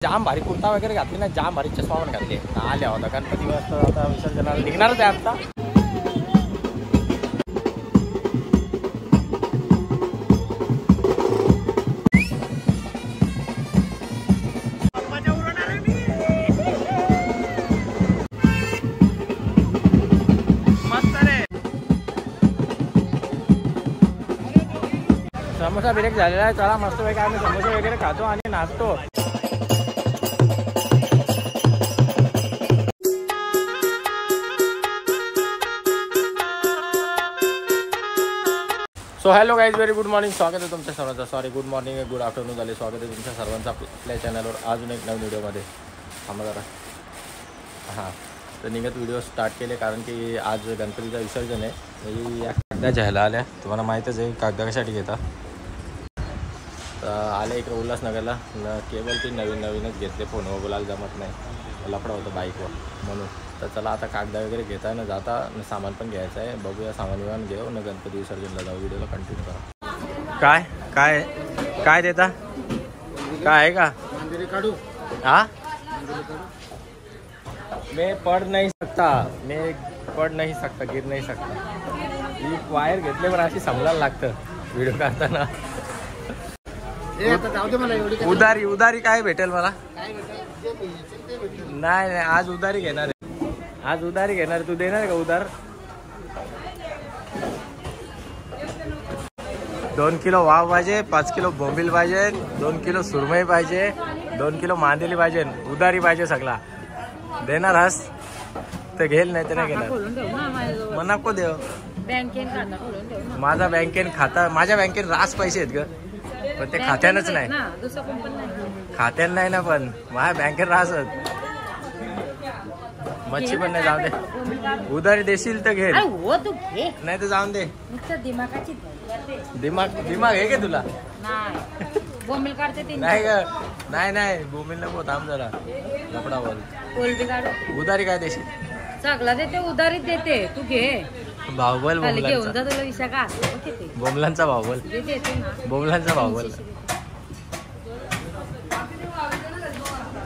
जाम भारी कुर्ता वगैरे घातली ना, जाम भारी चष्मा पण घातली. आल्या होता गणपती वाजता आता विसर्जनाला निघणारच आहे आता. समोसा ब्रेक झालेला आहे. चला मस्त पैकी आम्ही समोसे वगैरे खातो आणि नाचतो. So hello guys, very good morning. स्वागत आहे तुमच्या सर्वांचं. Sorry, good morning good afternoon झाले. स्वागत आहे तुमच्या सर्वांचं आपल्या चॅनलवर अजून एक नवीन व्हिडिओमध्ये. थांबा जरा. हां, तर निघत व्हिडिओ स्टार्ट केले कारण की आज गणपतीचं विसर्जन आहे. म्हणजे या कागदा घ्यायला आल्या. तुम्हाला माहीतच आहे कागदा कशासाठी घेता. तर आले इकडे उल्हासनगरला. केवळ ती नवीनच घेतले. फोनवर बोलायला जमत नाही, लफडा होतं बाईकवर म्हणून. तर चला आता कागदा वगैरे घेता न जाता सामान पण घ्यायचं आहे. बघूया सामान विमान घेऊ न गणपती विसर्जनला जाऊ. व्हिडिओला कंटिन्यू करा. काय काय काय देता? काय आहे का काढू? हा, मैं पढ़ नहीं सकता, गिर नहीं सकता. ही वायर घेतल्यावर अशी समजायला लागतं व्हिडिओ काढताना. उधारी काय भेटेल मला? नाही आज उधारी घेणार आहे. आज उधारी घेणार. तू देणार का उधार? 2 किलो वाव पाहिजे, 5 किलो बोंबील पाहिजे, 2 किलो सुरमई पाहिजे, 2 किलो मांदेली पाहिजे. उधारी पाहिजे सगळा. देणार हस तर घेईल, नाही तर नाही घेणार. मग नको देव. माझा बँकेन खाता, माझ्या बँकेत रास पैसे आहेत ग, पण ते खात्यानच नाही. खात्यान नाही ना, पण माझ्या बँकेत राहत. मच्छी पण नाही. जाऊ दे. उधारी देशील तर घे, नाही तर जाऊन दे. दिमाग आहे का तुला? नाही ग, नाही बोंबील नको. थांब जरा, लफडा बोल. उधारी काय देशील? सगळं देते, उधारीत देते. तू घे. भावबल घेऊन जा. तुला विषय का बोंबलांचा भावबल, बोंबलांचा भावबल.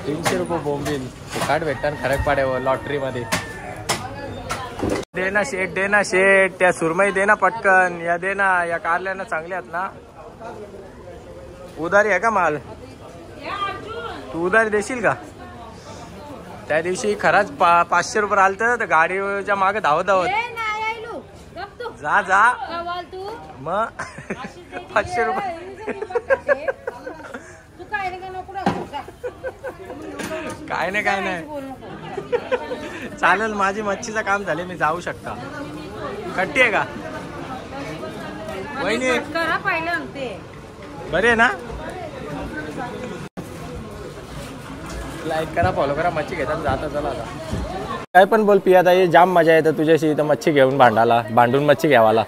300 रुपये बोंबील कार्ड भेटतात खरक पाड्यावर लॉटरी मध्ये. देना शेट, त्या सुरमई देना पटकन. या देना, या कारल्याना चांगल्या आहेत ना. उधारी आहे का माल? तू उधारी देशील का? त्या दिवशी खरंच 500 रुपये आलतं तर गाडीच्या मागे धावत जा. मग 500 रुपये. काय नाही चालेल. माझी मच्छीचं काम झाले, मी जाऊ शकता. कट्टी आहे का वहिनी? बरे ना? लाईक करा, फॉलो करा. मच्छी घेतात जाता. चला आता काय पण बोल पिया ताई, जाम मजा येतं तुझ्याशी इथं मच्छी घेऊन भांडून मच्छी घ्यावाला.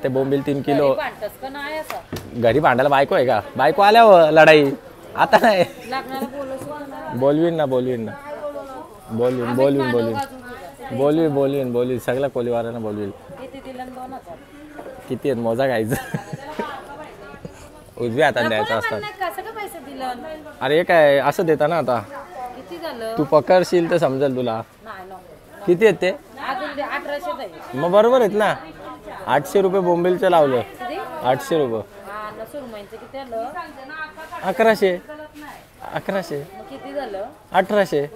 ते बोंबील 3 किलो. घरी भांडायला बायको आहे का? बायको आल्यावर लढाई. आता नाही. बोलवीन ना. सगळ्या कोलीवारांना बोलवील. किती आहेत मोजा घ्यायचं. उजव्या हाताने द्यायचं असतात. अरे काय असं देता ना. आता तू पकडशील तर समजेल तुला. किती आहेत ते? मग बरोबर आहेत ना. 800 रुपये बोंबीलचं लावलं. 800 रुपये. 1100. 1800.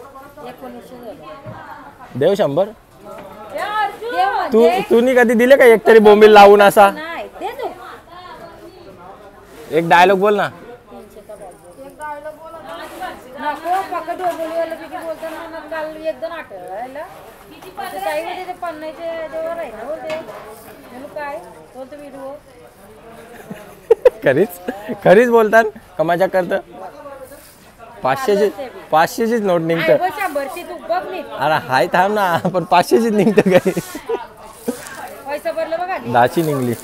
देव 100. तू कधी दिले का एक तरी बोंबील लावून असा? एक डायलॉग बोल ना. खरीच बोलतात का मजा करत? 500चीच नोट निघत. अरे हाय थांब ना, पण 500चीच निघत. काही 10ची निघली.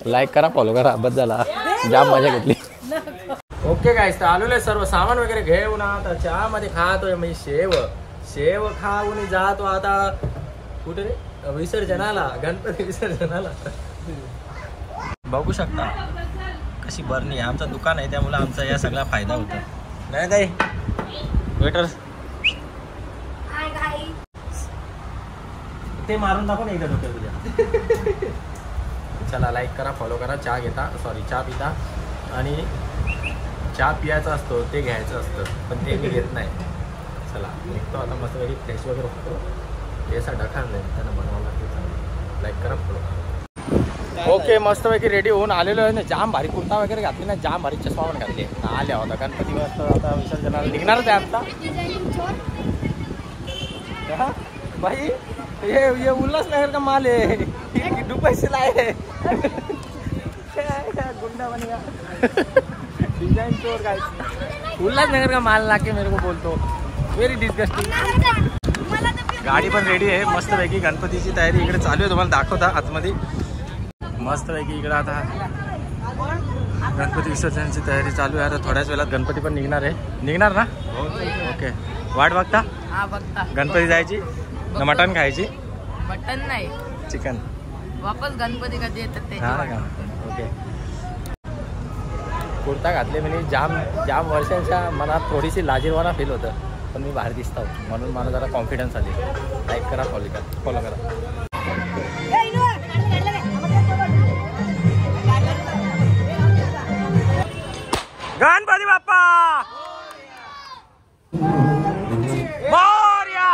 लाईक करा, फॉलो करा. बस झाला, जाम मजा घेतली. ओके गाईस, तर आलेलो आहे. सर्व सामान वगैरे घेऊन आता चहामध्ये खातोय मी. शेव खाऊन जातो आता कुठे रे? विसर्जनाला, गणपती विसर्जनाला. बघू शकता अशी बरणी आहे. आमचं दुकान आहे त्यामुळे आमचा या सगळा फायदा होता. नाही काय वेटर ते मारून टाकून एकदा डोक्यात तुझ्या. चला लाईक करा, फॉलो करा. चहा पिता आणि चहा पियाचा असतो ते घ्यायचं असतं पण ते मी घेत नाही. चला निघतो आता मस्तपैकी फ्रेश वगैरे होतो. ते असा डखार नाही त्यांना बनवावं लागते. लाईक करा, फॉलो करा. ओके मस्तपैकी रेडी होऊन आलेलो आहे ना. जाम भारी कुर्ता वगैरे घातली ना, जाम भारी चष्मा पण घातली. आल्या होता गणपती वाजता आता विसर्जनाला निघणारच आहे आता. भाई ये उल्हासनगर का माल है, दुबई से लाए है. गुंडा बन गया. डिजाइन चोर गाइस. उल्हासनगर का माल लाके मेरे को बोलतो. Very disgusting. गाडी पण रेडी आहे मस्तपैकी. गणपतीची तयारी इकडे चालू आहे, तुम्हाला दाखवता आतमध्ये. मस्तपैकी इकडे आता गणपती विसर्जनाची तयारी चालू आहे. आता थोड्याच वेळात गणपती पण निघणार आहे. निघणार ना? ओके. वाट बघता? हा बघता. गणपती जायची ना मटण खायची? मटन नाही, चिकन. वापस गणपती कधी येतात ते. हा का? ओके. कुर्ता घातले म्हणजे जाम वर्षांच्या मनात थोडीशी लाजीरवाना फील होतं, पण मी बाहेर दिसतो म्हणून मला जरा कॉन्फिडन्स आली. लाईक करा, फॉलो करा. गणपती बाप्पा मोरया.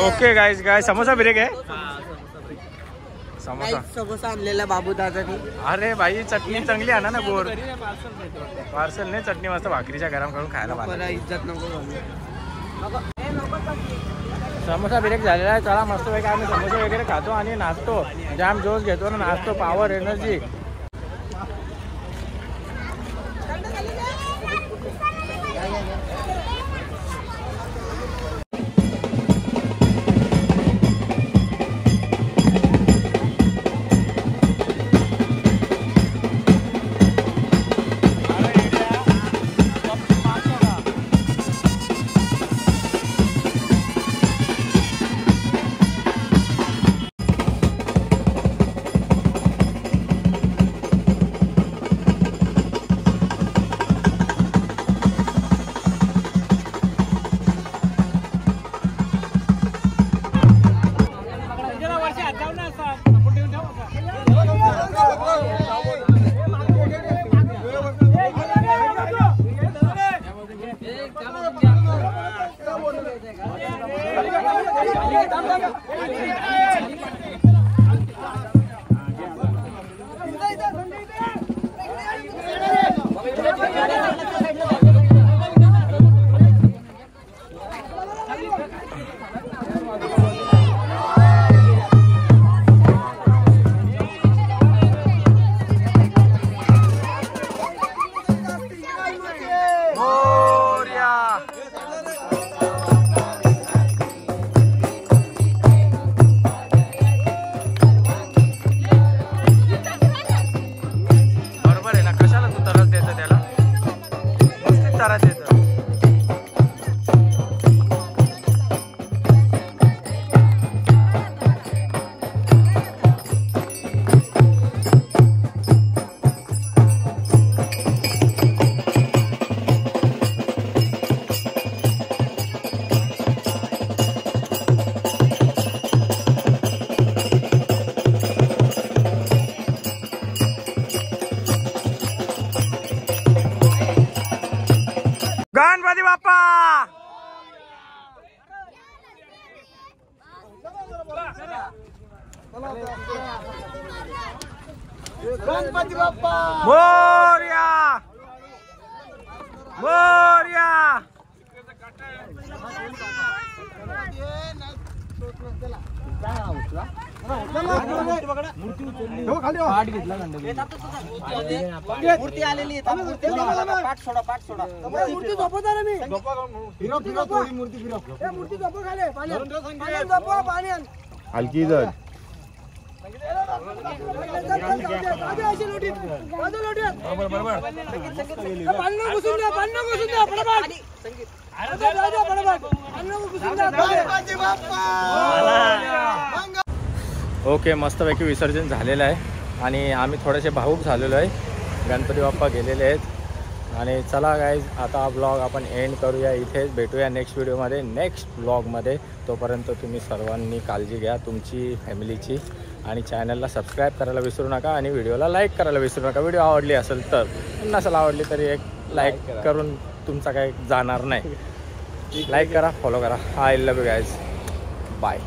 ओके गाईज काय समोसा ब्रेक आहे समोसा समोसा आणलेला बाबू दादानी. अरे भाई चटणी चांगली आणा ना गोड पार्सल नाही चटणी मस्त भाकरीच्या गरम करून खायला मला इज्जत नको समोसा ब्रेक झालेला आहे. चला मस्त पैकी आम्ही समोसे वगैरे खातो आणि नाचतो जाम जोश घेतो ना नाचतो पॉवर एनर्जी. गणपती बाप्पा गणपती बाप्पा मोरया मोरया. मूर्ती आलेली पाठ सोडा पाठ सोडा मूर्ती झोपत आला मी फिरव फिरव थोडी मूर्ती फिरव मूर्ती झोप खाले पाणी हलकी जर ओके मस्तपैकी विसर्जन झालेलं आहे आणि आम्ही थोडेसे भावूक झालेलो आहे. गणपती बाप्पा गेलेले आहेत आणि चला गाईज आता ब्लॉग आपण एंड करूया इथेच. भेटूया नेक्स्ट व्हिडिओमध्ये नेक्स्ट ब्लॉगमध्ये. तोपर्यंत तुम्ही सर्वांनी काळजी घ्या तुमची फॅमिलीची आणि चॅनलला सबस्क्राईब करायला विसरू नका आणि व्हिडिओला लाईक करायला विसरू नका. व्हिडिओ आवडली असेल तर नसेल आवडली तरी एक लाईक करून तुमचा काही जाणार नाही. लाईक करा फॉलो करा. I love you guys bye.